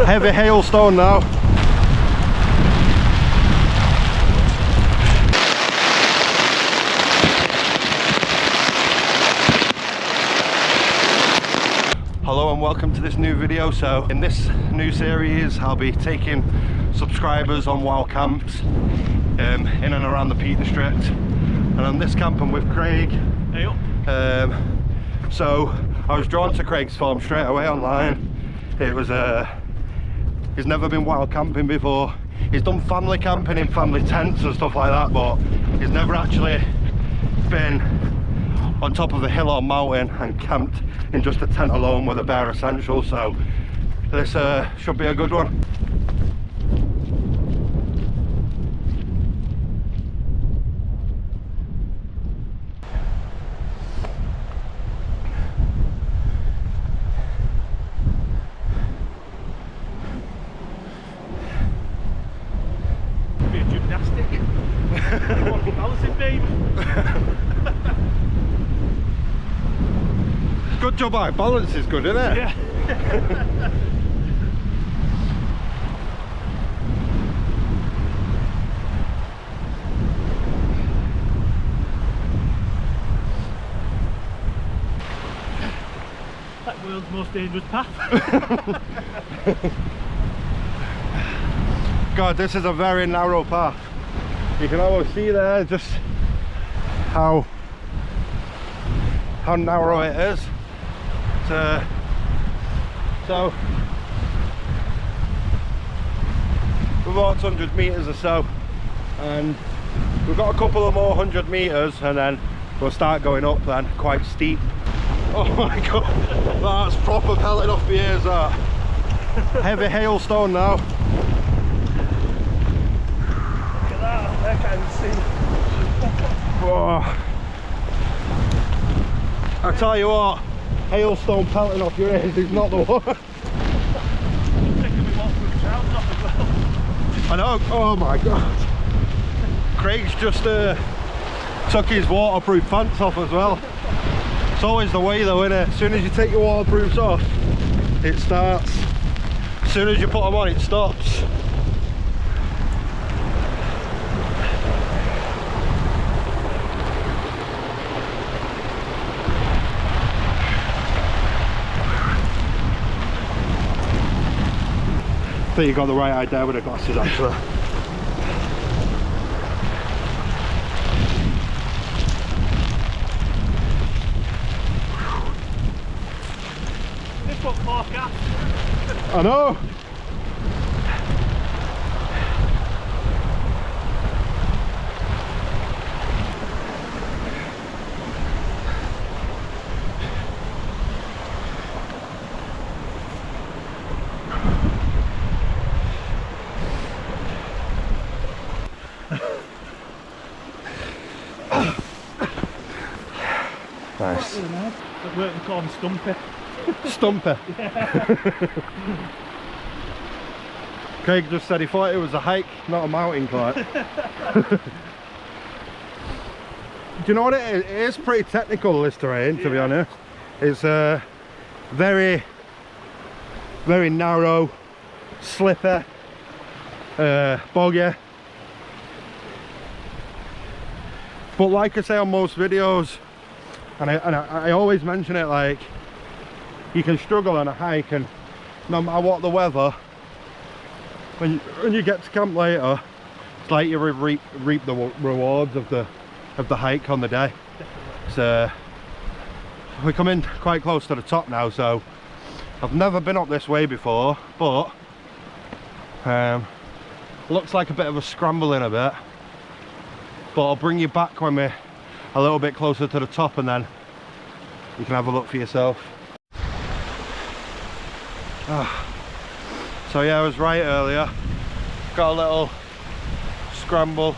Heavy hailstone now. Hello and welcome to this new video. So in this new series I'll be taking subscribers on wild camps in and around the Peak District, and on this camp I'm with Craig. Hey up. So I was drawn to Craig's farm straight away online. It was he's never been wild camping before. He's done family camping in family tents and stuff like that, but he's never actually been on top of a hill or mountain and camped in just a tent alone with a bare essentials. So this should be a good one. Be a gymnastic. Balancing beam. Good job, our balance is good, isn't it? Yeah. That world's most dangerous path. God, this is a very narrow path. You can almost see there just how narrow it is. So we've walked 100 meters or so, and we've got a couple of more 100 meters, and then we'll start going up then, quite steep. Oh my god, that's proper pelting off the ears, that. Heavy hailstone now. Look at that, I can't see. Whoa. I tell you what, hailstone pelting off your ears is not the one. I know, oh my god. Craig's just took his waterproof pants off as well. It's always the way though, innit? As soon as you take your waterproofs off, it starts. As soon as you put them on, it stops. I think you got the right idea with the glasses actually. This one forecast. I know. Nice. That working call him Stumpy. Stumpy. Craig just said he thought it was a hike, not a mountain climb. Do you know what it is? It is pretty technical, this terrain, to be honest. It's very narrow, slippery, boggy. But like I say on most videos, and I always mention it, like, you can struggle on a hike, and no matter what the weather, when you get to camp later, it's like you reap the rewards of the hike on the day. So we're coming quite close to the top now. So I've never been up this way before, but looks like a bit of a scramble in a bit. But I'll bring you back when we're a little bit closer to the top, and then you can have a look for yourself. So yeah, I was right earlier. Got a little scramble.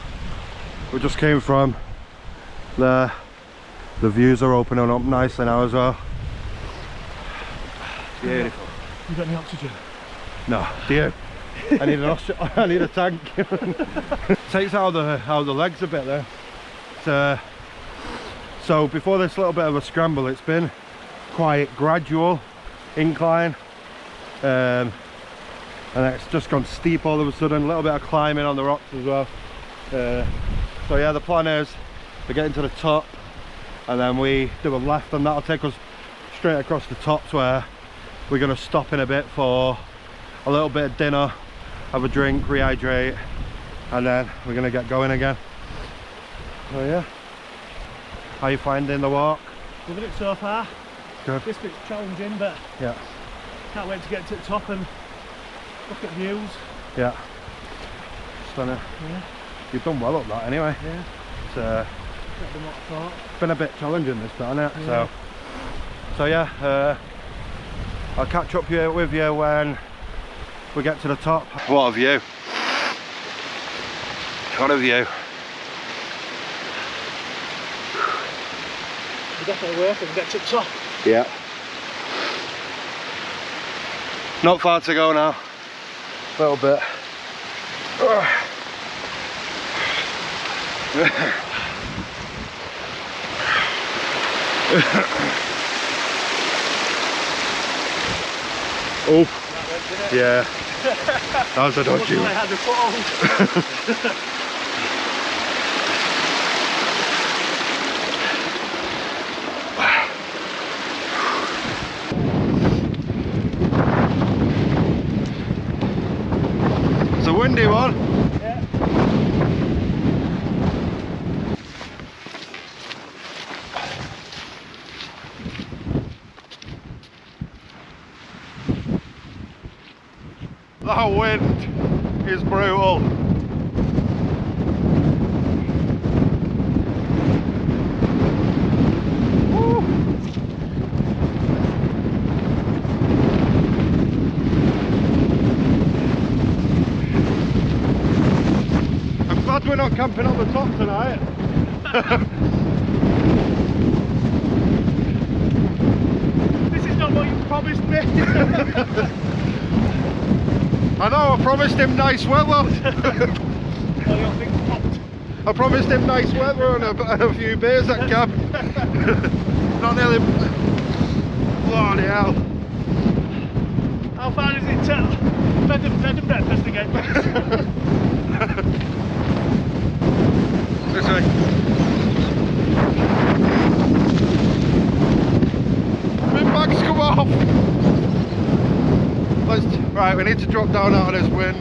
We just came from there. The views are opening up nicely now as well. Beautiful. You got any oxygen? No, do you? I need an I need a tank. Takes out the legs a bit there. So before this little bit of a scramble, it's been quite gradual incline. and it's just gone steep all of a sudden. A little bit of climbing on the rocks as well. So yeah, the plan is to get into the top and then we do a left, and that'll take us straight across the tops, where we're going to stop in a bit for a little bit of dinner, have a drink, rehydrate, and then we're going to get going again. So yeah, how are you finding the walk? Loving it so far. Good. This bit's challenging, but Yeah. can't wait to get to the top and look at views. Yeah. Stunning. Yeah. You've done well up that anyway. Yeah. It's Not been what I thought. been a bit challenging this bit, hasn't it? Yeah. So yeah, I'll catch up here with you when we get to the top. What a view. What a view. We're definitely worth it to get to the top. Yeah. Not far to go now. A little bit. Oh, yeah. That was a dodgy I one. had the foothold. It's a windy one. Yeah. That wind is brutal. Woo. I'm glad we're not camping on the top tonight. This is not what you promised me. I know, I promised him nice weather. All your things popped. I promised him nice weather and a few beers at camp. Not nearly. Bloody hell. How far is it till bed and breakfast again? This way. My bags come off. Right, we need to drop down out of this wind.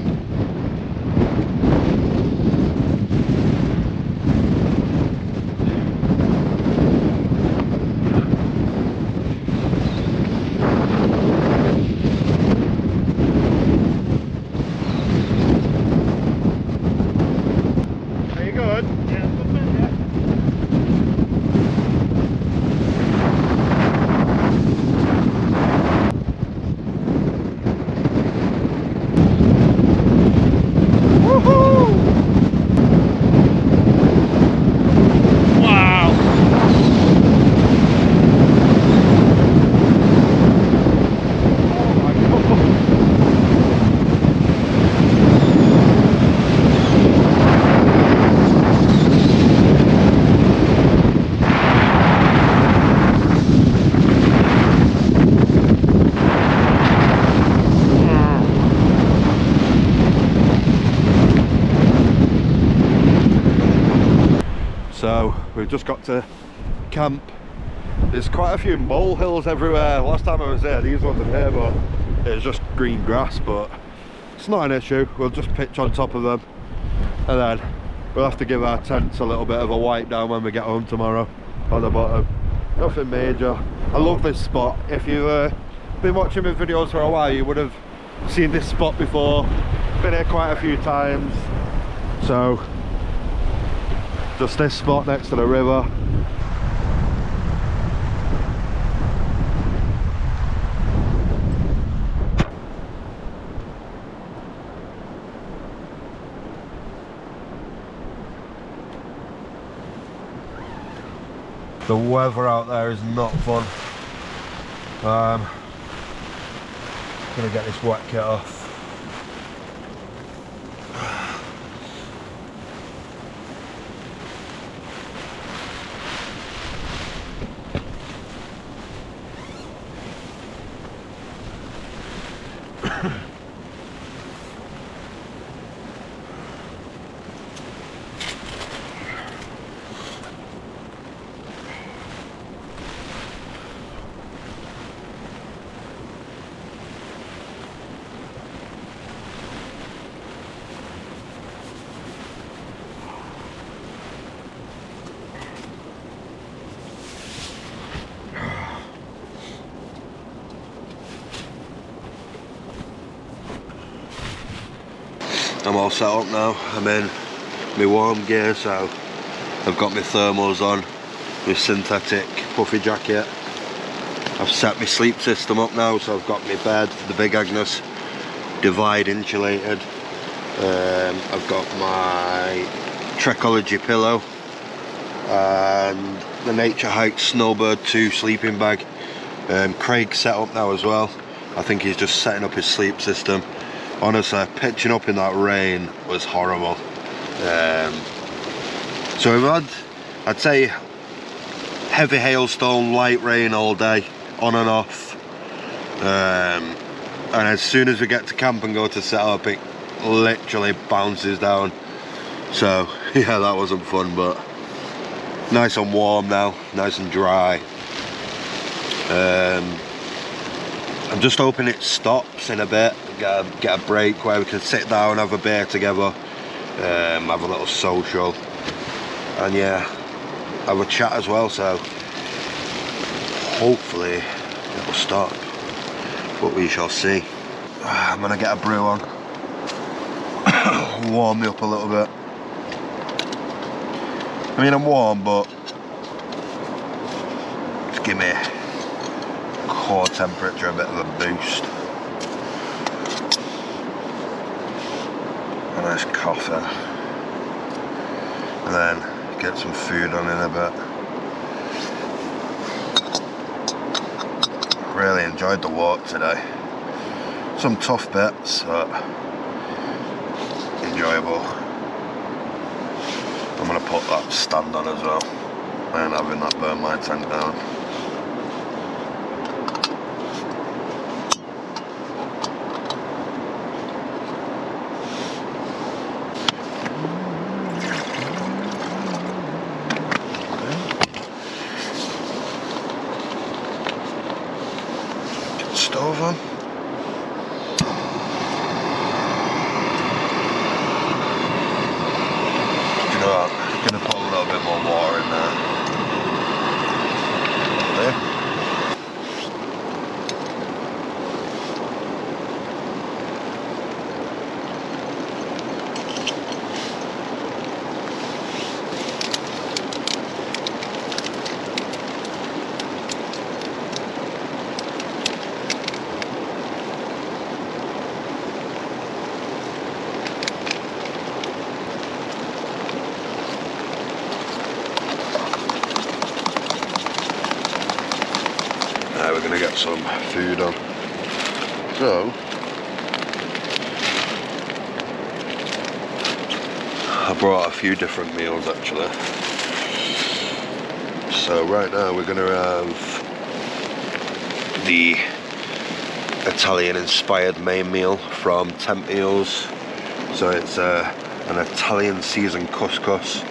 Are you good? Yeah, good man, yeah. Woohoo! Wow. Oh my God. So we've just got to camp. There's quite a few molehills everywhere. Last time I was there, these wasn't there, but it's just green grass, but it's not an issue. We'll just pitch on top of them, and then we'll have to give our tents a little bit of a wipe down when we get home tomorrow on the bottom. Nothing major. I love this spot. If you've been watching my videos for a while, you would have seen this spot before. Been here quite a few times. So just this spot next to the river. The weather out there is not fun. Gonna get this wet kit off. I'm all set up now. I'm in my warm gear, so I've got my thermals on, my synthetic puffy jacket. I've set my sleep system up now, so I've got my bed, the Big Agnes, Divide insulated. I've got my Trekology pillow and the Nature Hike Snowbird 2 sleeping bag. Craig's set up now as well. I think he's just setting up his sleep system. Honestly, pitching up in that rain was horrible. So we've had, I'd say, heavy hailstone, light rain all day, on and off. And as soon as we get to camp and go to set up, it literally bounces down. So yeah, that wasn't fun, but nice and warm now, nice and dry. I'm just hoping it stops in a bit, get a break where we can sit down, have a beer together, have a little social, and yeah, have a chat as well. So hopefully it'll stop, but we shall see. I'm gonna get a brew on, warm me up a little bit. I mean, I'm warm, but just give me core temperature a bit of a boost. A nice coffee, and then get some food on in a bit. Really enjoyed the walk today. Some tough bits, but enjoyable. I'm gonna put that stand on as well. I ain't having that burn my tank down. Get the stove on. I'm gonna put a little bit more water in there. We're gonna get some food on. So I brought a few different meals actually. So right now we're gonna have the Italian inspired main meal from Tempios. So it's an Italian seasoned couscous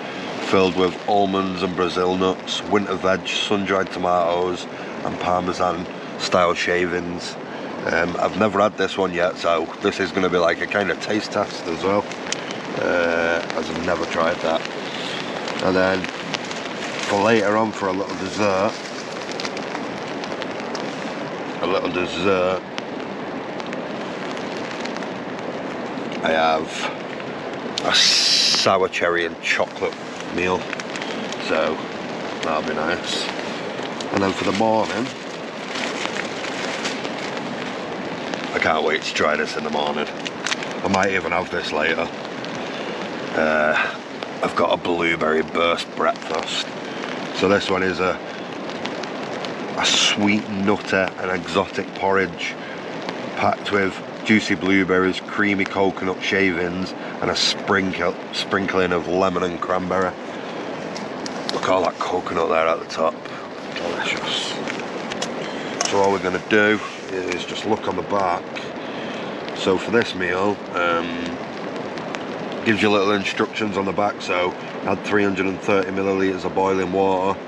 filled with almonds and Brazil nuts, winter veg, sun-dried tomatoes and Parmesan style shavings. I've never had this one yet, so this is going to be like a kind of taste test as well, as I've never tried that. And then for later on, for a little dessert, I have a sour cherry and chocolate meal, so that'll be nice. And then for the morning, I can't wait to try this in the morning. I might even have this later. I've got a blueberry burst breakfast. So this one is a sweet nutty and exotic porridge packed with juicy blueberries, creamy coconut shavings and a sprinkling of lemon and cranberry. Look at all that coconut there at the top. Delicious. So all we're going to do is just look on the back. So for this meal, gives you little instructions on the back. So add 330 millilitres of boiling water,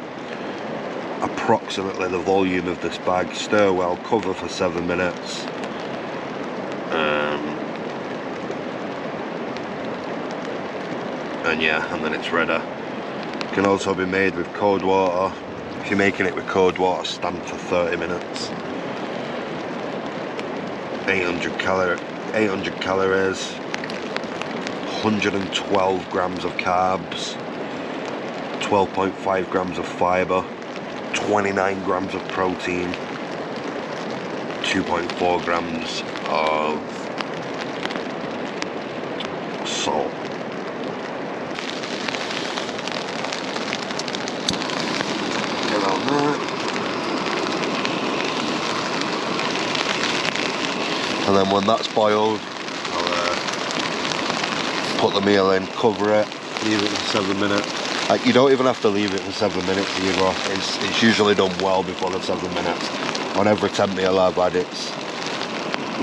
approximately the volume of this bag, stir well, cover for 7 minutes. And yeah, and then it's ready. It can also be made with cold water. If you're making it with cold water, stand for 30 minutes. 800 calories. 112 grams of carbs, 12.5 grams of fibre, 29 grams of protein, 2.4 grams of salt. Get on that. And then when that's boiled, I'll put the meal in, cover it, leave it for 7 minutes. Like, you don't even have to leave it for 7 minutes either. It's usually done well before the 7 minutes. On every 10 meal I've had, it's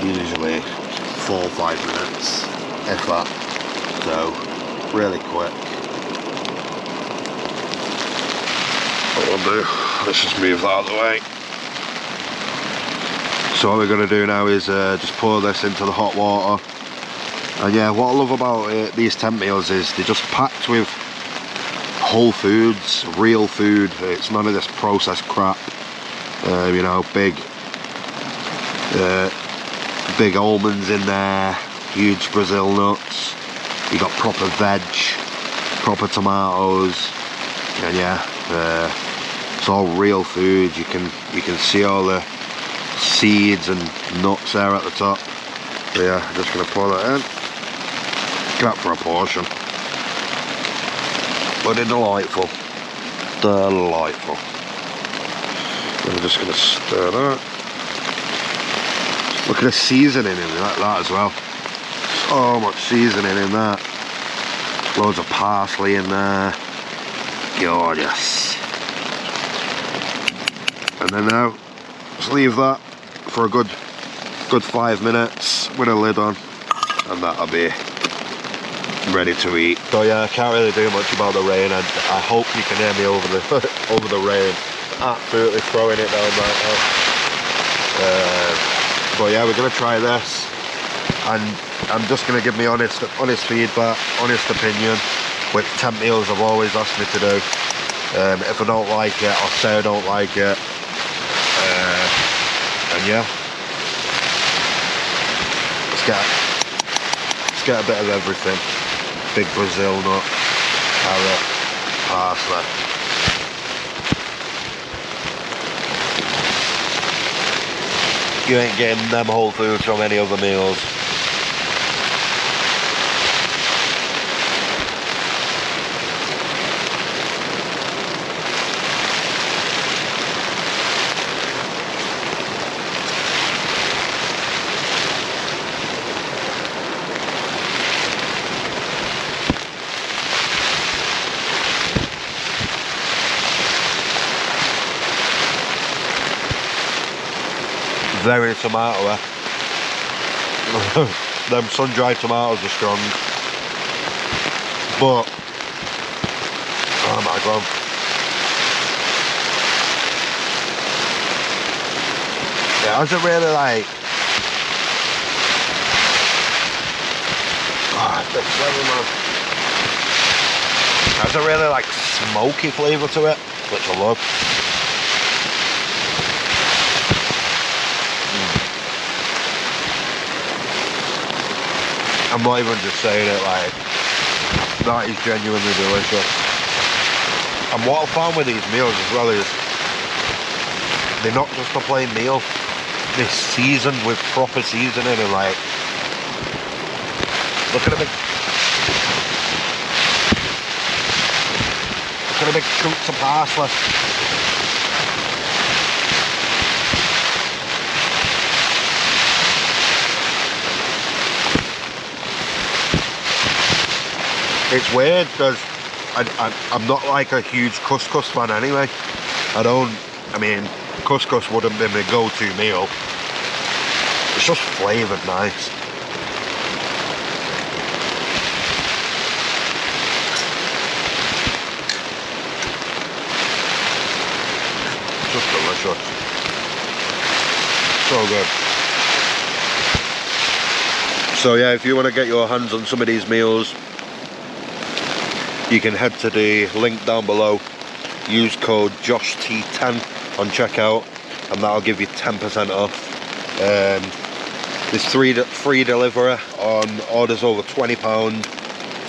usually 4 or 5 minutes, if that. So, really quick. What we'll do, let's just move that out of the way. So what we're going to do now is just pour this into the hot water. And yeah, what I love about these tent meals is they're just packed with whole foods, real food. It's none of this processed crap. You know, big almonds in there, huge Brazil nuts. You got proper veg, proper tomatoes, and yeah, it's all real food. You can see all the seeds and nuts there at the top. So yeah, just gonna pour that in. Get up for a portion. But it's delightful. Delightful. I'm just gonna stir that. Look at the seasoning in that as well. So much seasoning in that. Loads of parsley in there. Gorgeous. And then now, just leave that for a good 5 minutes with a lid on, and that'll be ready to eat. So yeah, I can't really do much about the rain. I hope you can hear me over the over the rain. Absolutely throwing it down right now. But yeah, we're gonna try this, and I'm just gonna give me honest feedback, honest opinion, which tent meals I've always asked me to do. If I don't like it, I'll say I don't like it. And yeah, let's get a bit of everything. Big Brazil nut, carrot, parsley. You ain't getting them whole foods from any other meals. Very tomato-y. Them sun-dried tomatoes are strong, but oh my god, it hasn't really like it has a really like smoky flavour to it, which I love. I'm not even just saying it, like, that is genuinely delicious. And what I found with these meals as well is they're not just a plain meal, they're seasoned with proper seasoning, and like, look at the big chunks of parsley. It's weird because I'm not like a huge couscous fan anyway. I mean, couscous wouldn't be my go-to meal. It's just flavoured nice. Just delicious. So good. So yeah, if you want to get your hands on some of these meals, you can head to the link down below, use code JOSHT10 on checkout, and that'll give you 10% off. There's free delivery on orders over £20,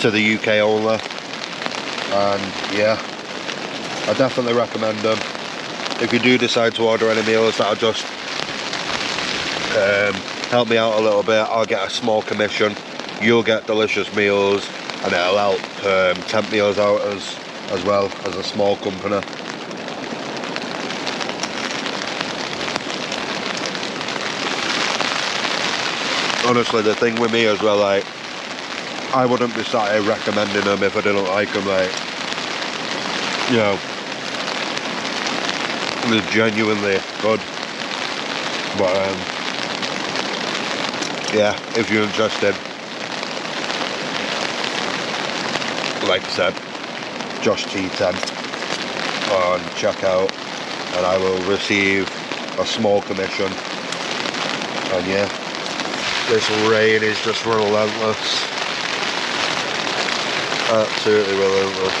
to the UK only, and yeah, I definitely recommend them. If you do decide to order any meals, that'll just help me out a little bit. I'll get a small commission, you'll get delicious meals, and it'll help temp meals out as well as a small company. Honestly, the thing with me as well, like, I wouldn't be sat here recommending them if I didn't like them, like, you know, they're genuinely good. But yeah, if you're interested, like I said, Josh T10 on checkout, and I will receive a small commission. And yeah, this rain is just relentless, absolutely relentless.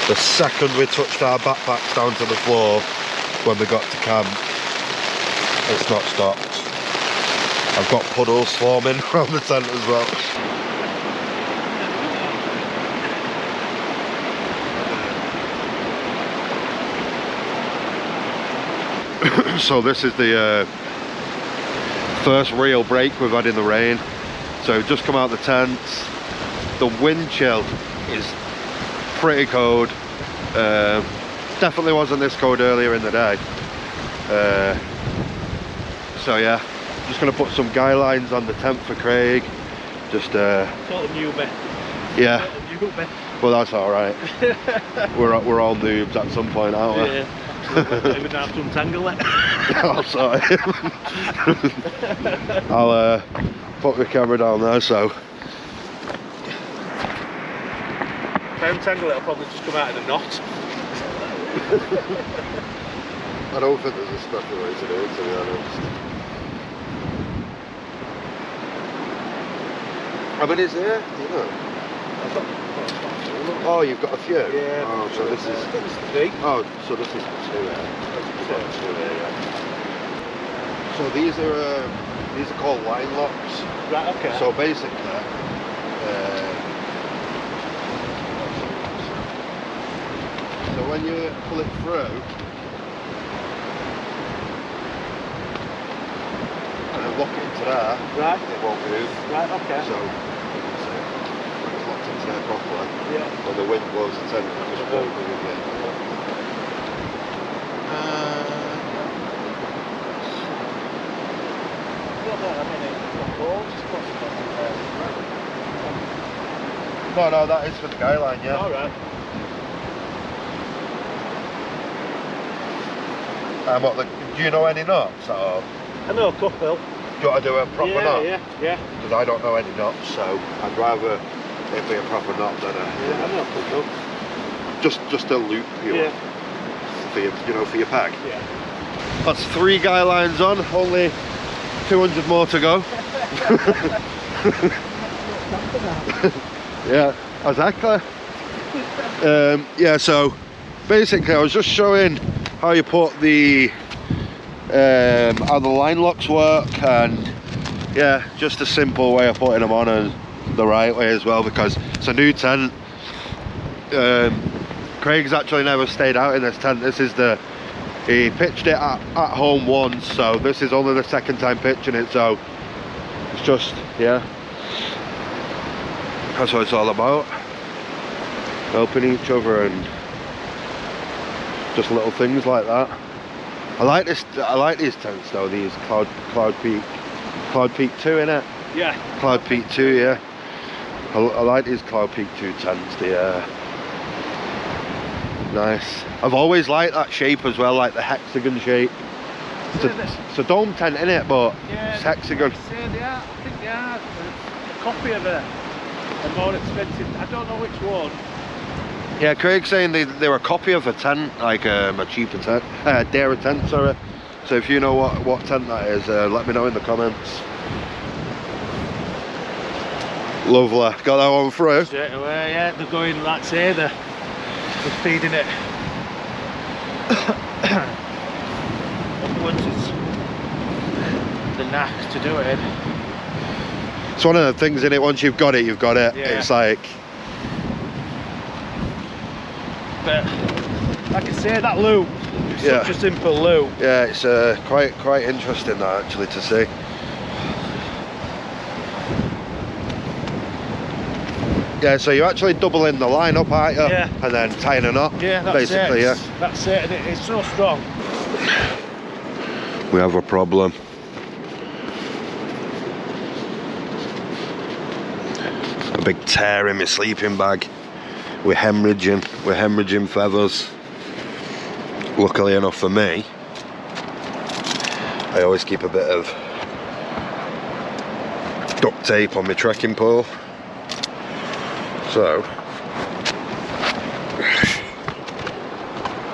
The second we touched our backpacks down to the floor when we got to camp, it's not stopped. I've got puddles forming around the tent as well. So this is the first real break we've had in the rain. So we've just come out of the tents. The wind chill is pretty cold. Definitely wasn't this cold earlier in the day. So yeah, just gonna put some guy lines on the tent for Craig. Just Sort of new bit. yeah. Sort of new bit. Well, that's all right. we're all noobs at some point, aren't we? Yeah. Don't even have to untangle it. Oh, sorry. I'll put the camera down there. So If I untangle it, I'll probably just come out in a knot. I don't think there's a special way to do it, to be honest. I mean, is there? Do you know? Oh, you've got a few? Yeah. Oh, so this is... three. Oh, so this is two there. Two there, yeah. So these are called line locks. Right, okay. So basically, so when you pull it through, and then lock it into there, right. it won't move. Right, okay. So you can see when it's locked into there properly, Yeah. when the wind blows the tent, it just won't move again. No, that is for the guy line, yeah. Alright. Do you know any knots? Or I know a couple. do you want to do a proper knot? Yeah. Because I don't know any knots, so I'd rather it be a proper knot than a... Yeah, I know a couple. Just a loop, for your, for your pack. Yeah. That's 3 guy lines on, only 200 more to go. Yeah, exactly. Yeah, so basically I was just showing how you put the how the line locks work, and yeah, just a simple way of putting them on and the right way as well, because it's a new tent. Craig's actually never stayed out in this tent. This is he pitched it at home once, so this is only the second time pitching it, so it's just, yeah, that's what it's all about, helping each other and just little things like that. I like these tents though, these Cloud Peak 2 innit? Yeah. Cloud Peak 2, yeah. I like these Cloud Peak 2 tents, nice. I've always liked that shape as well, like the hexagon shape. It's a dome tent innit, but Yeah, it's hexagon. I think they are a copy of a more expensive, I don't know which one. Yeah, Craig's saying they're a copy of a tent, like a cheaper tent, dearer tent, sorry. So if you know what tent that is, let me know in the comments. Lovely, got that one through. Straight away, yeah, they're going, like say, they're feeding it. upwards is the knack to do it. It's one of the things in it. Once you've got it, you've got it. Yeah. It's like, But like I say, that loop is Yeah. such a simple loop. yeah, it's quite interesting that actually to see. Yeah, so you're actually doubling the line up, aren't you? Yeah. And then tying a knot. Yeah, that's basically, it. yeah. That's it, and it's so strong. We have a problem. A big tear in my sleeping bag. We're hemorrhaging feathers. Luckily enough for me, I always keep a bit of duct tape on my trekking pole. So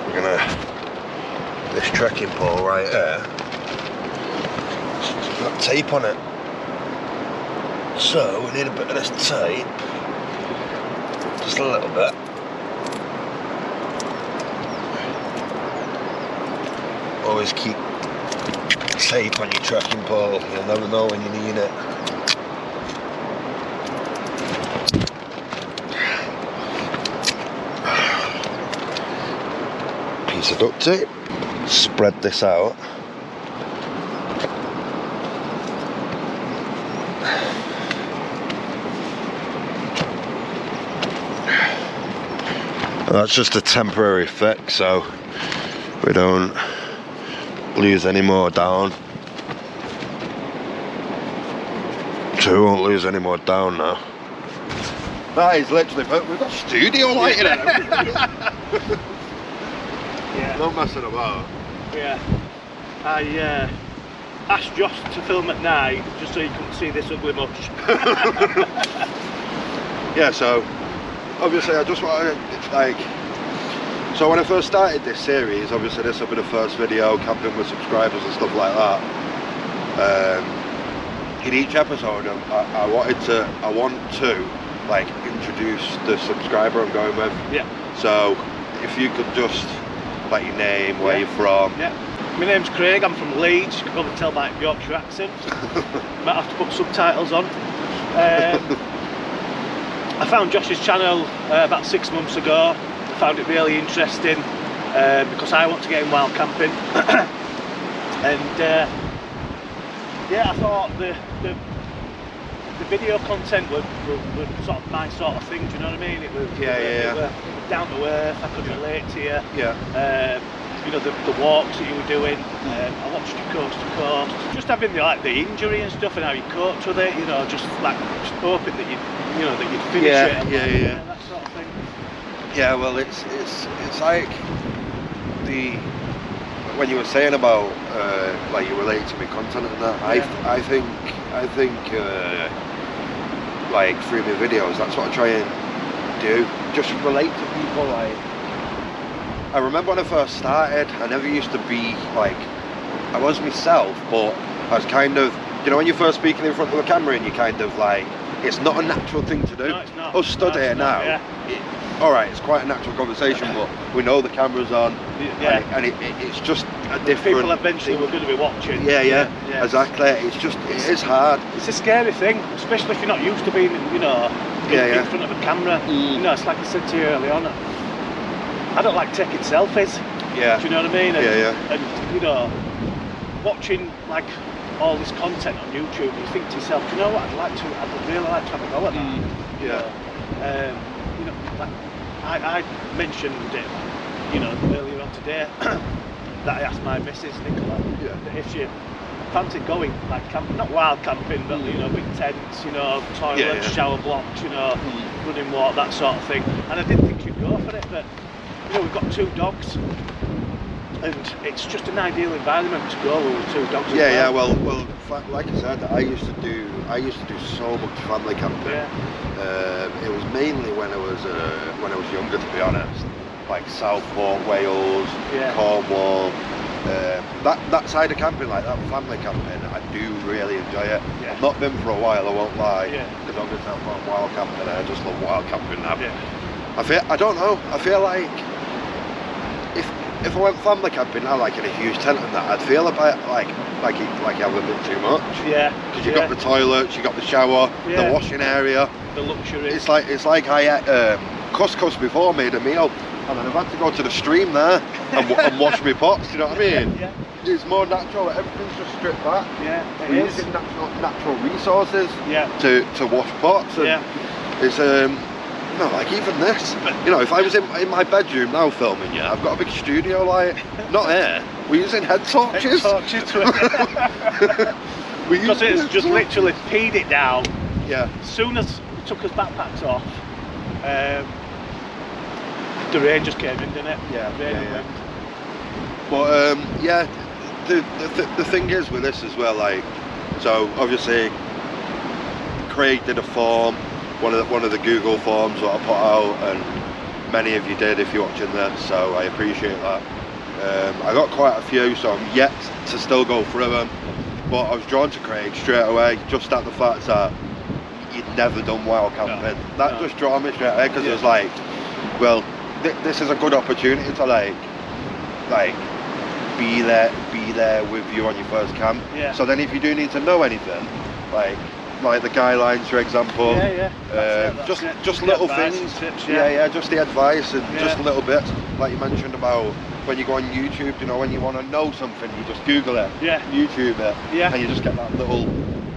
we're gonna, this trekking pole right here, it's got tape on it. So we need a bit of this tape, just a little bit. Always keep tape on your trekking pole, you'll never know when you need it. Piece of duct tape, spread this out. That's just a temporary fix, so we don't lose any more down. So we won't lose any more down now. That is literally, but we've got studio lighting and everything. Yeah. Not messing about. Yeah. I asked Josh to film at night just so he couldn't see this ugly mush. Yeah, so obviously I just wanted, like, so when I first started this series, obviously this will be the first video, camping with subscribers and stuff like that. In each episode I want to like introduce the subscriber I'm going with. Yeah. So if you could just like your name, where you're from. Yeah. My name's Craig, I'm from Leeds, you can probably tell by Yorkshire accent. Might have to put subtitles on. I found Josh's channel about 6 months ago. I found it really interesting because I want to get in wild camping. And yeah, I thought the video content were sort of my sort of thing, do you know what I mean? It was, it were down to earth, I could relate to you. Yeah. You know, the walks that you were doing, I watched you coast to coast. Just having the injury and stuff and how you coped with it, you know, just hoping that you'd finish it. And that sort of thing. Yeah, well, it's like when you were saying about like you relate to me content and that. I think like through my videos, that's what I try and do. Just relate to people. Like, I remember when I first started, I never used to be like, I was myself, but I was kind of, you know, when you're first speaking in front of a camera and you kind of like, it's not a natural thing to do. No, it's not. Us stood here now. Yeah. Alright, it's quite a natural conversation, but we know the camera's on, Yeah. and it's just a different... People eventually were going to be watching. Yeah, exactly. It is hard. It's a scary thing, especially if you're not used to being, you know, in front of a camera. You know, it's like I said to you early on, I don't like taking selfies. Yeah. Do you know what I mean? And, Yeah. And, you know, watching, like, all this content on YouTube, you think to yourself, do you know what, I'd really like to have a go at that. You know, like, I mentioned it, you know, earlier on today that I asked my missus Nicola that if she fancied going like camping, not wild camping, but you know, big tents, you know, toilets, shower blocks, you know, running water, that sort of thing. And I didn't think she'd go for it, but you know, we've got 2 dogs, and it's just an ideal environment to go with 2 dogs. Well, like I said, I used to do so much family camping. It was mainly when I was younger, to be honest, like Southport, Wales, Cornwall, that side of camping, like that family camping, I do really enjoy it. I've not been for a while, I won't lie, because obviously I'm not wild camping. I just love wild camping now. I don't know, I feel like if I went family camping now, like in a huge tent and that, I'd feel a bit like you have a bit too much. Yeah. Because you got the toilets, you got the shower, the washing area, the luxury. It's like I ate couscous before I made a meal, and then I've had to go to the stream there and wash my pots. You know what I mean? Yeah. It's more natural. Everything's just stripped back. Yeah. We're using natural resources. Yeah. To wash pots. And it's you know, like even this. You know, if I was in my bedroom now filming, I've got a big studio light. Not here. We're using head torches. Because it's just literally peed it down. Yeah. As soon as we took his backpacks off, the rain just came in, didn't it? Yeah. Rain and wind. But the thing is with this as well, like, so obviously Craig did a form, one of the Google forms that I put out, and many of you did if you're watching this, so I appreciate that. I got quite a few, so I'm yet to still go through them, but I was drawn to Craig straight away, just at the fact that you'd never done wild camping. That just drew me straight away, because it was like, well, this is a good opportunity to like be there with you on your first camp. Yeah. So then if you do need to know anything, like the guidelines, for example, just little things, tips, just the advice and just little bits, like you mentioned about when you go on YouTube, you know, when you want to know something, you just Google it, YouTube it, and you just get that little,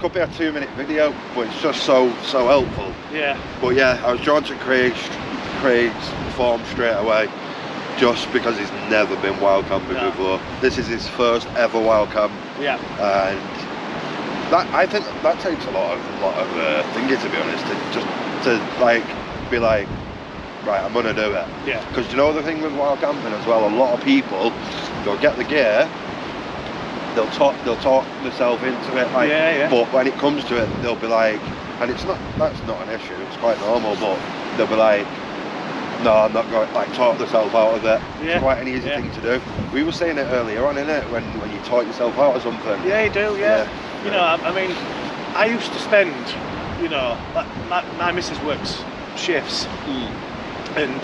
could be a 2-minute video, but it's just so helpful. Yeah. But yeah, I was drawn to Craig's form straight away, just because he's never been wild camping before. This is his first ever wild camp. Yeah. And I think that takes a lot of thinking, to be honest, to like be like, right, I'm gonna do it. Yeah. Because you know the thing with wild camping as well, a lot of people, they'll get the gear, they'll talk themselves into it, like, but when it comes to it, they'll be like, and that's not an issue, it's quite normal, but they'll be like, no, I'm not going, like, talk themselves out of it. Yeah. It's quite an easy thing to do. We were saying it earlier on, innit, when you talk yourself out of something. Yeah, you do, You know, I mean, I used to spend, you know, my missus works shifts, and,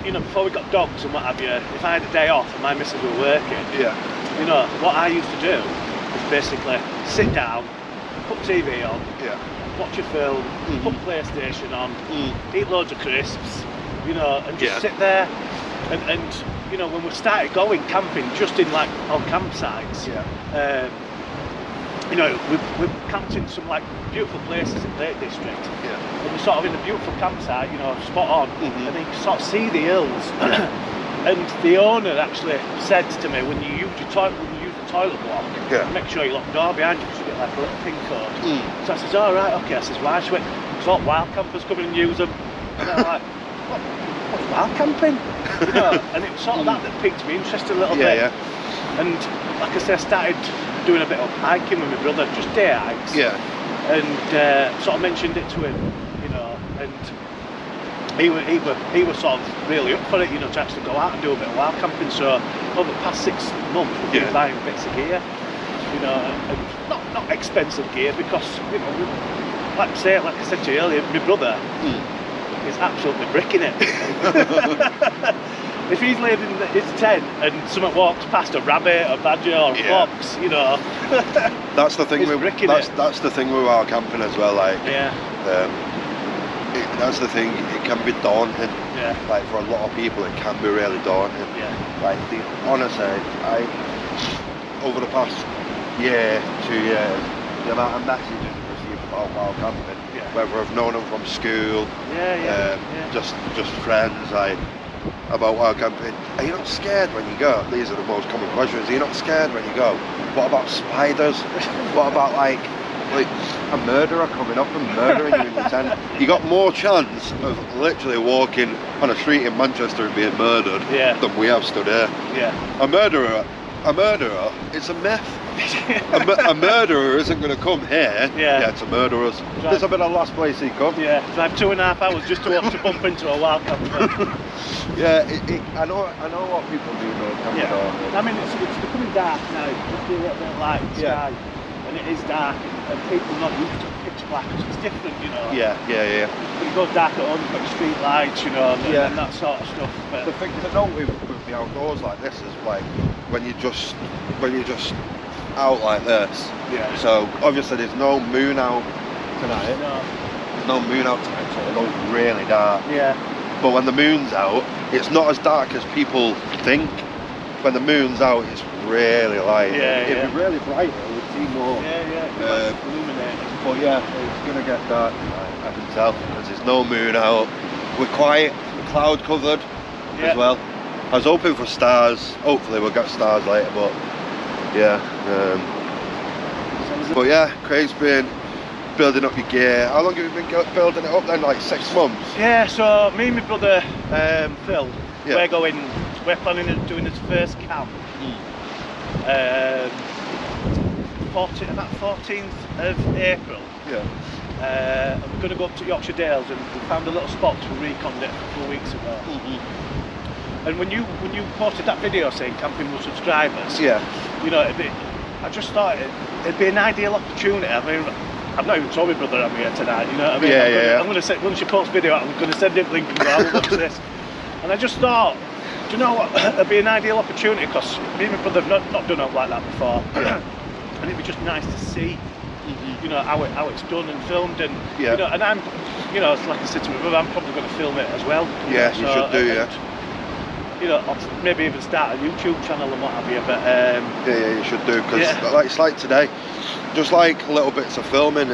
you know, before we got dogs and what have you, if I had a day off and my missus were working, you know, what I used to do was basically sit down, put TV on, watch a film, put PlayStation on, eat loads of crisps, you know, and just sit there. And you know, when we started going camping, just in like on campsites, you know, we camped in some like beautiful places in Lake District. And we're sort of in a beautiful campsite, you know, spot on, and then you sort of see the hills. And the owner actually said to me, when you use the toilet block, make sure you lock the door behind you because you get like a little pin code. So I says, all right, okay. I says, why? She went, because all wild campers come in and use them. And I'm like, what's wild camping? You know, and it was sort of that piqued me interest a little bit. And like I said, I started doing a bit of hiking with my brother, just day hikes. And sort of mentioned it to him, you know, and he was sort of really up for it, you know, to actually go out and do a bit of wild camping. So over the past 6 months we've been buying bits of gear, you know, and not expensive gear, because, you know, like I said to you earlier, my brother is absolutely bricking it. If he's laid in his tent and someone walks past, a rabbit, a badger, or a fox, you know, that's the thing. That's the thing with wild camping as well. Like, that's the thing. It can be daunting. Like for a lot of people, it can be really daunting. Like honestly, over the past year, 2 years, the amount of messages I've received about wild camping, whether I've known them from school, just friends, like, about wild camping. Are you not scared when you go? These are the most common questions. Are you not scared when you go? What about spiders? What about like a murderer coming up and murdering you in your tent? You got more chance of literally walking on a street in Manchester and being murdered than we have stood here. A murderer, it's a myth. A murderer isn't going to come here to murder us. This will be the last place he comes. Drive 2.5 hours just to watch to bump into a wild camper. I know what people do though. I mean, it's becoming dark now. There's a little bit of light in the sky, and it is dark, and people are not used to pitch black. It's different, you know. When it goes dark at home, you've got street lights, you know, and that sort of stuff. But the thing to note with the outdoors like this is like when you're just out like this. Yeah. So obviously there's no moon out tonight. No. There's no moon out tonight, so it goes really dark. Yeah. But when the moon's out, it's not as dark as people think. When the moon's out, it's really light. Yeah, It'd yeah. be really bright, it would see more. Yeah. Illuminated. But yeah, it's gonna get dark tonight, I can tell, because there's no moon out. We're quiet, we're cloud covered Yeah. as well. I was hoping for stars. Hopefully we'll get stars later, but yeah. But yeah, Craig's been building up your gear. How long have you been building it up then? Like 6 months? Yeah, so me and my brother Phil, Yeah. we're planning on doing his first camp. About 14th of April. Yeah. And we're going to go up to Yorkshire Dales, and we found a little spot to reconned it a couple of weeks ago. And when you posted that video saying camping with subscribers, Yeah. you know, I just thought it'd be an ideal opportunity. I mean, I've not even told my brother I'm here tonight, you know what I mean? Yeah, I'm gonna say, once you post video, I'm going to send him a link and go, have a watch this. And I just thought, do you know what, it'd be an ideal opportunity, because me and my brother have not done it like that before. Yeah. And it'd be just nice to see, you know, how it's done and filmed, and Yeah. you know, and I'm, you know, it's like I said to my brother, I'm probably going to film it as well. Yeah, you should do, yeah. You know, I'll maybe even start a YouTube channel and what have you, but Yeah, you should do, because Yeah. like, it's like today, just like little bits of filming,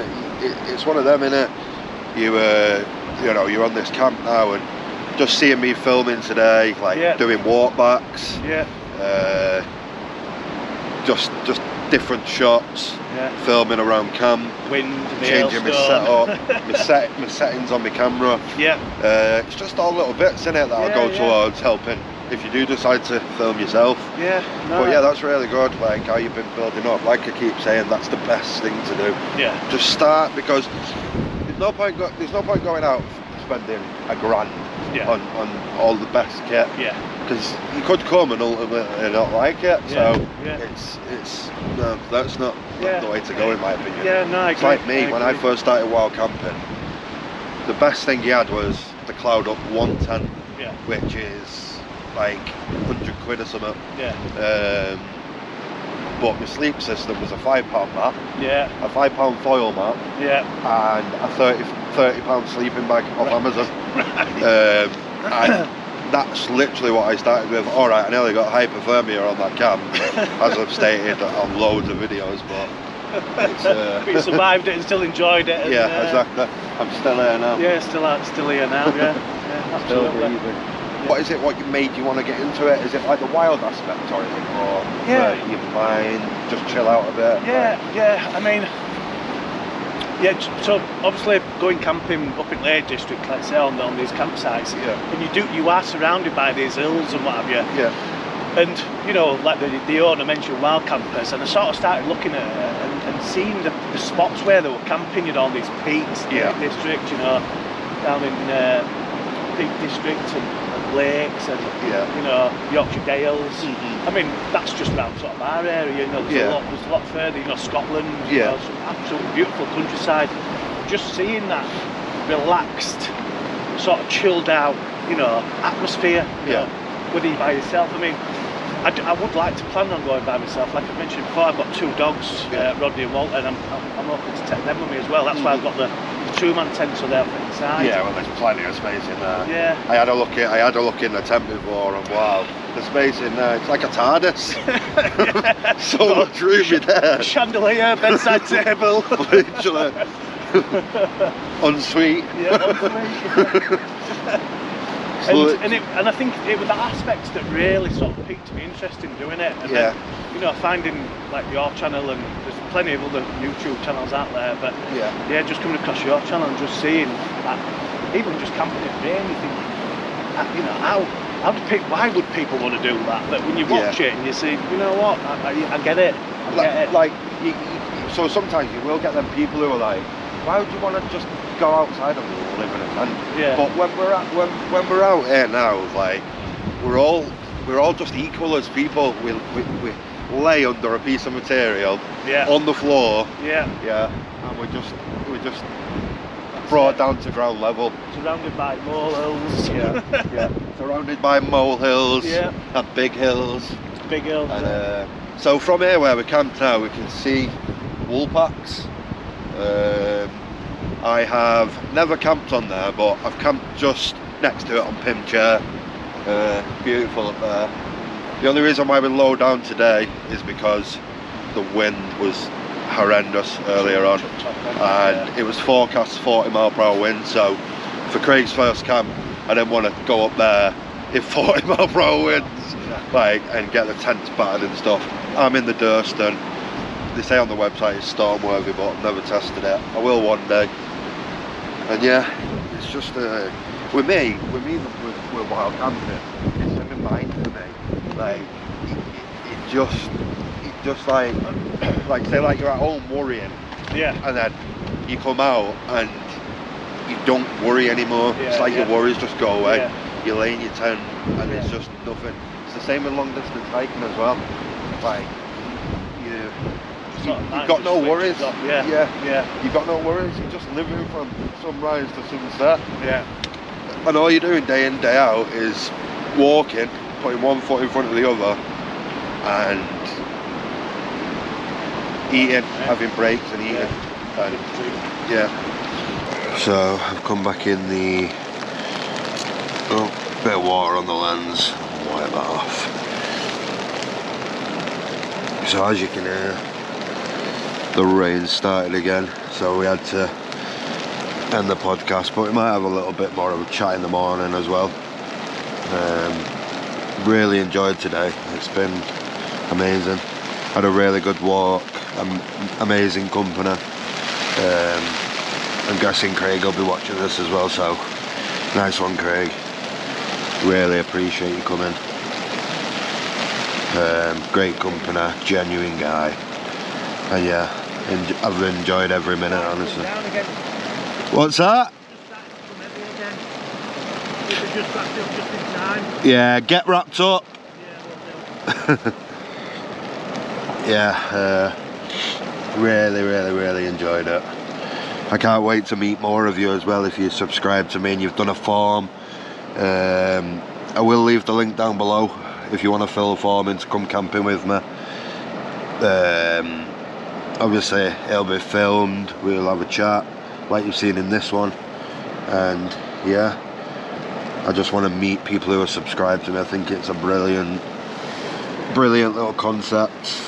it's one of them, innit? You know, you're on this camp now, and just seeing me filming today, like Yeah. doing walkbacks, yeah, just different shots, yeah, filming around camp, wind, changing my setup, my settings on my camera. Yeah, It's just all little bits in it that'll go Yeah. towards helping if you do decide to film yourself. yeah, no, But yeah, that's really good, like how you've been building up. Like I keep saying, that's the best thing to do. yeah, Just start, because there's no point going out spending $1,000 yeah, on all the best kit, yeah, because you could come and ultimately not like it. Yeah, So yeah. it's no, that's not Yeah. the way to go in my opinion. yeah, no, I It's agree. like me when I first started wild camping. The best thing you had was the Cloud Up 110, Yeah, which is like £100 or something. yeah, But my sleep system was a £5 mat, yeah, a £5 foil mat, yeah, and a £30 sleeping bag off Amazon. And that's literally what I started with. Alright, I nearly got hypothermia on that camp, as I've stated on loads of videos, but it's, but you survived it and still enjoyed it. And, yeah, exactly. I'm still here now. Yeah, still here now. Yeah, yeah, Still absolutely. breathing. What is it, what made you want to get into it? Is it like the wild aspect, or is it more Yeah. for your mind, just chill out a bit? Yeah, yeah. I mean, yeah. So obviously, going camping up in Lake District, like I say, on these campsites, Yeah. and you are surrounded by these hills and what have you. Yeah. And you know, like the owner mentioned wild campers, and I sort of started looking at it and seeing the spots where they were camping, you know, on these peaks, Yeah. Peak District, you know, down in Peak District and lakes and Yeah. you know, Yorkshire Dales. I mean, that's just around sort of our area, you know, there's Yeah. a lot further, you know, Scotland, you Yeah. know, some absolutely beautiful countryside. Just seeing that relaxed, sort of chilled out, you know, atmosphere, you Yeah. know, whether you're by yourself. I mean, I would like to plan on going by myself. Like I mentioned before, I've got 2 dogs, Yeah. Rodney and Walter, and I'm hoping to take them with me as well. That's why I've got the 2-man tent so they'll fit inside. Yeah, well, there's plenty of space in there. Yeah. I had a look in the tent before, and wow, the space in there, it's like a TARDIS. So much room in there. Chandelier, bedside table. Literally. Ensuite. Yeah, So and I think it was the aspects that really sort of piqued me interest in doing it. And Yeah. then, you know, finding like your channel, and there's plenty of other YouTube channels out there, but yeah. just coming across your channel and just seeing that, even just camping in the rain, you think, you know, why would people want to do that? But when you watch it and you see, you know what, I get it. I get it. Like so sometimes you will get them people who are like, why would you want to just go outside and live in a tent? Yeah. But when we're out here now, like we're all just equal as people. We lay under a piece of material Yeah. on the floor. Yeah. Yeah. And we're just brought down to ground level. Surrounded by molehills. Yeah. surrounded by molehills Yeah. and big hills. Big hill. And so from here where we camped now, we can see Woolpacks. I have never camped on there, but I've camped just next to it on Pimchair. Beautiful up there. The only reason why we're low down today is because the wind was horrendous earlier on, and it was forecast 40 mph wind, so for Craig's first camp I didn't want to go up there in 40 mph winds, like, and get the tents battered and stuff. I'm in the Durston. They say on the website it's storm worthy, but I've never tested it. I will one day. And yeah, it's just with me with wild camping, it's a reminder for me. Like it just like say like you're at home worrying, and then you come out and you don't worry anymore. It's like your worries just go away. You lay in your tent and it's just nothing. It's the same with long distance hiking as well. Like you've got no worries. You've got no worries. You're just living from sunrise to sunset. And all you're doing day in, day out is walking, putting one foot in front of the other, and eating, having breaks and eating. So I've come back in the bit of water on the lens. I'll wipe that off. So as you can hear, the rain started again, so we had to end the podcast, but we might have a little bit more of a chat in the morning as well. Really enjoyed today. It's been amazing. Had a really good walk, amazing company. I'm guessing Craig will be watching this as well, so nice one, Craig. Really appreciate you coming. Great company, genuine guy, and yeah, I've enjoyed every minute, honestly. What's that? Yeah, get wrapped up. Yeah, really enjoyed it. I can't wait to meet more of you as well if you subscribe to me and you've done a form. I will leave the link down below if you want to fill a form in to come camping with me. Obviously it'll be filmed, we'll have a chat like you've seen in this one, and yeah, I just want to meet people who are subscribed to me. I think it's a brilliant little concept.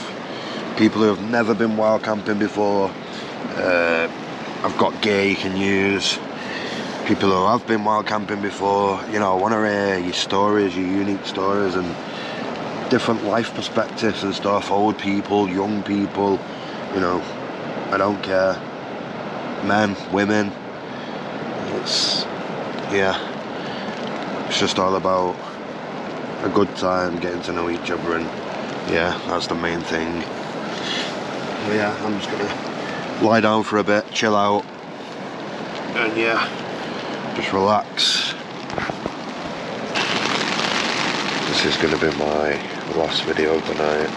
People who have never been wild camping before, I've got gear you can use. People who have been wild camping before, you know, I want to hear your stories, your unique stories and different life perspectives and stuff. Old people, young people, you know, I don't care. Men, women, it's just all about a good time, getting to know each other, and yeah, that's the main thing. So yeah, I'm just gonna lie down for a bit, chill out, and yeah, just relax. This is gonna be my last video of the night.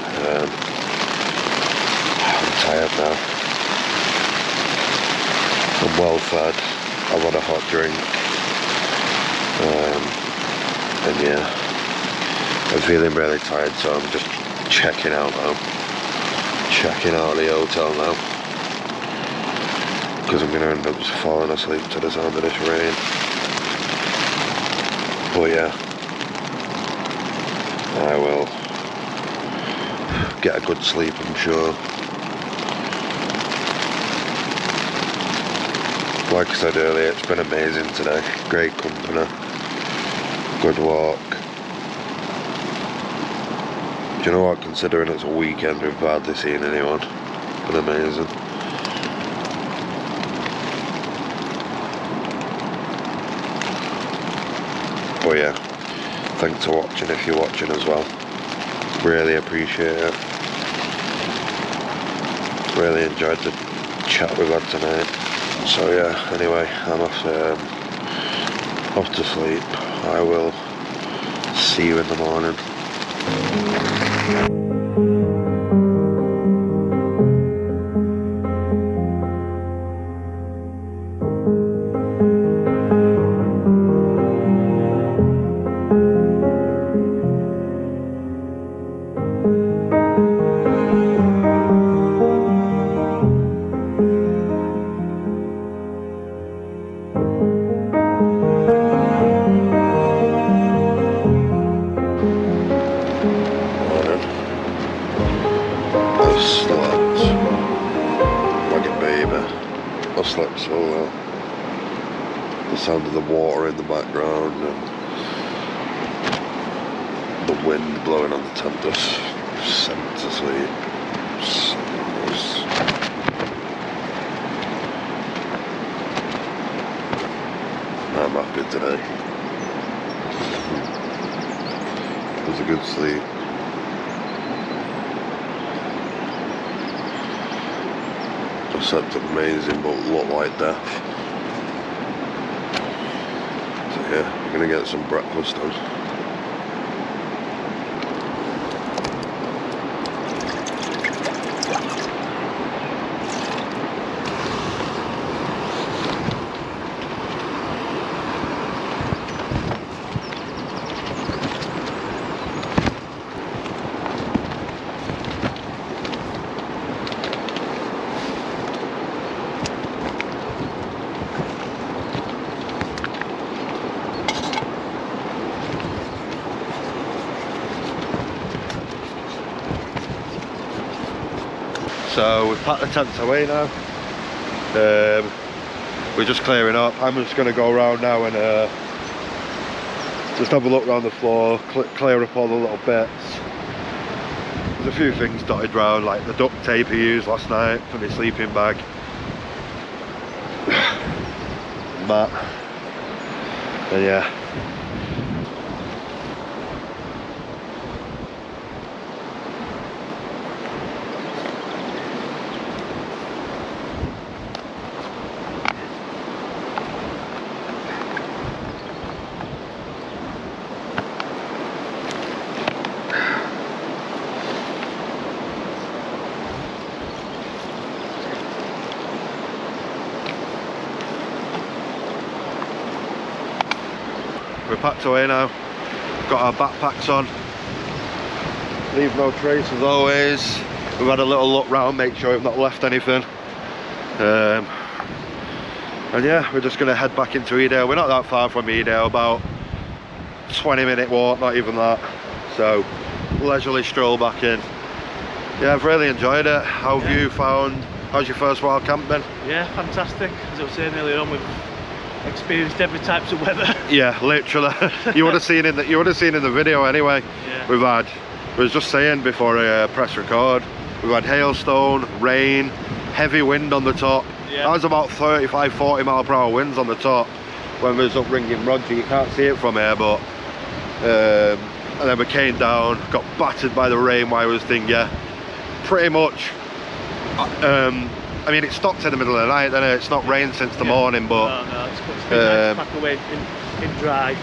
I'm tired now. I'm well fed. I want a hot drink. And yeah, I'm feeling really tired, so I'm just checking out now. Checking out the hotel now, because I'm going to end up just falling asleep to the sound of this rain. But yeah, I will get a good sleep, I'm sure. Like I said earlier, it's been amazing today. Great company, good walk. Do you know what, considering it's a weekend, we've hardly seen anyone. It's been amazing. But yeah, thanks for watching if you're watching as well. Really appreciate it. Really enjoyed the chat we've had tonight. So yeah, anyway, I'm off to sleep. I will see you in the morning. I slept so well. The sound of the water in the background and the wind blowing on the tent just sent me to sleep. So nice. I'm happy today. It was a good sleep. I slept amazing but looked like death. So yeah, I'm gonna get some breakfast done. So we've packed the tents away now. We're just clearing up. I'm just going to go around now and just have a look around the floor, clear up all the little bits. There's a few things dotted around, like the duct tape I used last night for my sleeping bag. Mat. And yeah. We're packed away now, got our backpacks on, leave no trace as always. We've had a little look round, make sure we've not left anything. And yeah, we're just going to head back into Edale. We're not that far from Edale, about 20-minute walk, not even that. So, leisurely stroll back in. Yeah, I've really enjoyed it. How have you found, how's your first wild camp been? Yeah, fantastic. As I was saying earlier on, we've experienced every types of weather. Yeah, literally. You would have seen in the video anyway. Yeah. We've had, I was just saying before I press record, we've had hailstone, rain, heavy wind on the top. Yeah. That was about 35-40 mile per hour winds on the top when we was up ringing Roger. You can't see it from here, but and then we came down, got battered by the rain while I was thinking, yeah, pretty much. I mean, it stopped in the middle of the night, then it's not rained since the morning, but no, it's been nice to pack away in dry.